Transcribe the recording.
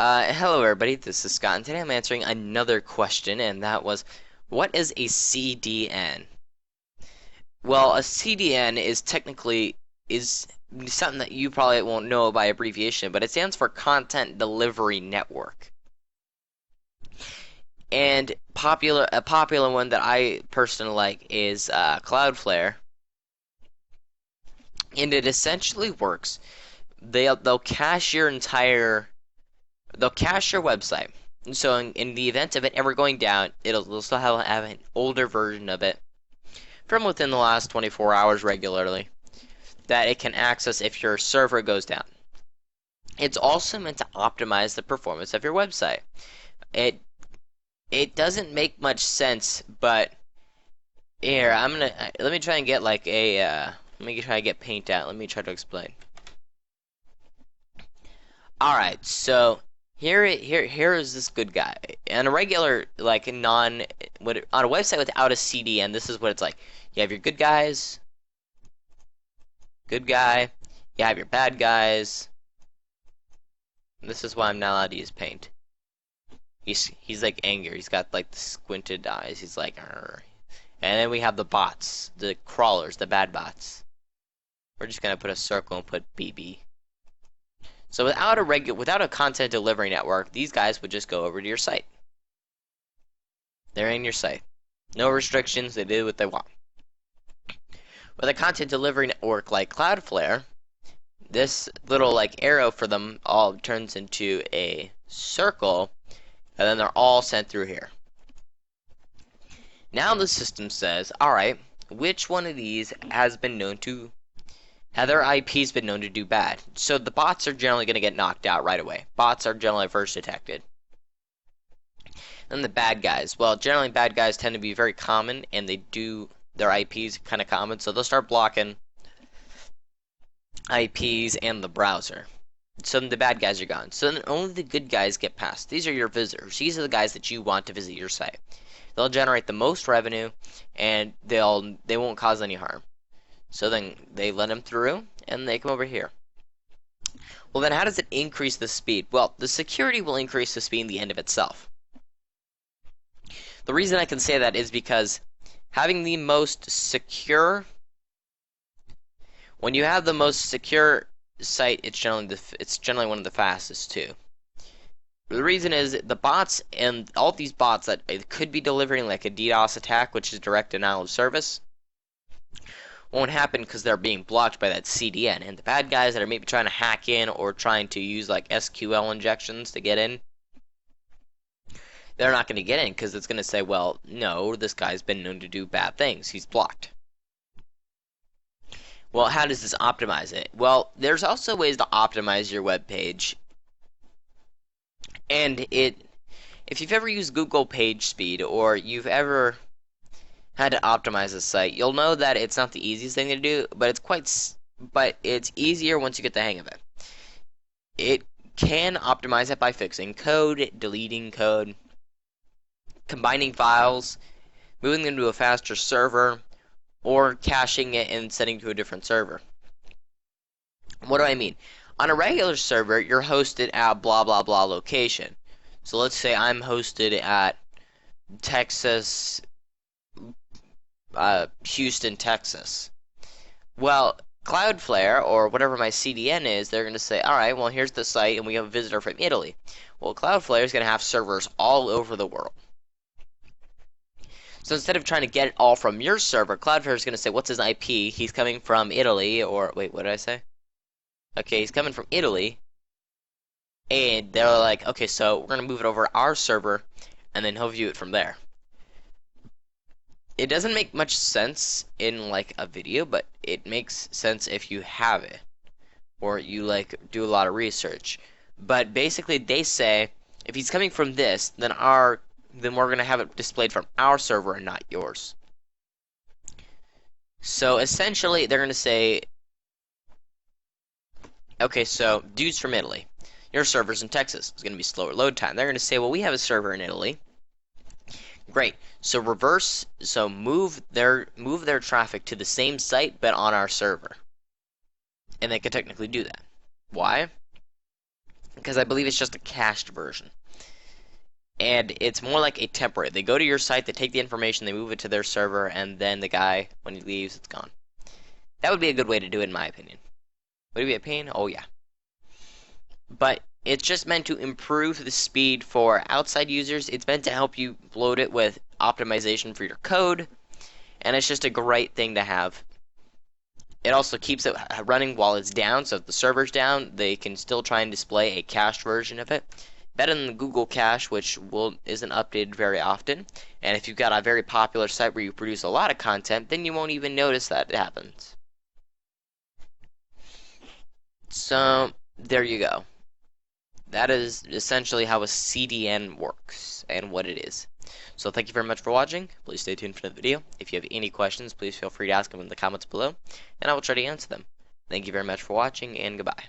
Hello everybody, this is Scott, and today I'm answering another question, and that was, what is a CDN? Well, a CDN is something that you probably won't know by abbreviation, but it stands for Content Delivery Network. And a popular one that I personally like is Cloudflare, and it essentially works. They'll cache your website. So in the event of it ever going down, it'll still have an older version of it from within the last 24 hours regularly that it can access if your server goes down. It's also meant to optimize the performance of your website. It it doesn't make much sense, but here let me try and get like a let me try to get paint out. Let me try to explain. All right, so here is this good guy. On a regular, like on a website without a CDN, this is what it's like. You have your good guys, good guy. You have your bad guys. This is why I'm not allowed to use paint. He's like angry. He's got like the squinted eyes. He's like, "Arr." And then we have the bots, the crawlers, the bad bots. We're just gonna put a circle and put BB. So without a content delivery network, these guys would just go over to your site. They're in your site. No restrictions, they do what they want. With a content delivery network like Cloudflare, this little like arrow for them all turns into a circle, and then they're all sent through here. Now the system says, alright, which one of these have their IPs been known to do bad? So the bots are generally going to get knocked out right away. Bots are generally first detected. Then the bad guys. Well, generally bad guys tend to be very common, and their IPs kind of common, so they'll start blocking IPs and the browser. So the bad guys are gone. So then only the good guys get past. These are your visitors. These are the guys that you want to visit your site. They'll generate the most revenue, and they won't cause any harm. So then they let them through, and they come over here. Well, then how does it increase the speed? Well, the security will increase the speed in the end of itself. The reason I can say that is because having the most secure, when you have the most secure site, it's generally one of the fastest too. The reason is the bots and all these bots that it could be delivering like a DDoS attack, which is direct denial of service, won't happen because they're being blocked by that CDN. And the bad guys that are maybe trying to hack in or trying to use like SQL injections to get in, they're not going to get in because it's going to say, well, no, this guy's been known to do bad things. He's blocked. Well, how does this optimize it? Well, there's also ways to optimize your web page. And if you've ever used Google Page Speed or you've ever had to optimize a site, you'll know that it's not the easiest thing to do, but it's easier once you get the hang of it. It can optimize it by fixing code, deleting code, combining files, moving them to a faster server, or caching it and sending to a different server. What do I mean? On a regular server, you're hosted at blah blah blah location. So let's say I'm hosted at Texas, Houston, Texas. Well, Cloudflare, or whatever my CDN is, they're going to say, alright, well, here's the site, and we have a visitor from Italy. Well, Cloudflare is going to have servers all over the world. So instead of trying to get it all from your server, Cloudflare is going to say, what's his IP? He's coming from Italy, or, wait, what did I say? Okay, he's coming from Italy. And they're like, okay, so we're going to move it over our server, and then he'll view it from there. It doesn't make much sense in like a video, but it makes sense if you have it or you like do a lot of research. But basically they say if he's coming from this, then we're gonna have it displayed from our server and not yours. So essentially they're gonna say, okay, so dude's from Italy. Your server's in Texas. It's gonna be slower load time. They're gonna say, well, we have a server in Italy. Great. So move their traffic to the same site but on our server. And they could technically do that. Why? because I believe it's just a cached version. And it's more like a template. They go to your site, they take the information, they move it to their server, and then the guy, when he leaves, it's gone. That would be a good way to do it, in my opinion. Would it be a pain? Oh, yeah. But it's just meant to improve the speed for outside users. It's meant to help you load it with optimization for your code, and it's just a great thing to have. It also keeps it running while it's down, so if the server's down, they can still try and display a cached version of it. Better than the Google Cache, which isn't updated very often. And if you've got a very popular site where you produce a lot of content, then you won't even notice that it happens. So, there you go. That is essentially how a CDN works and what it is. So thank you very much for watching. Please stay tuned for the video. If you have any questions, please feel free to ask them in the comments below, and I will try to answer them. Thank you very much for watching, and goodbye.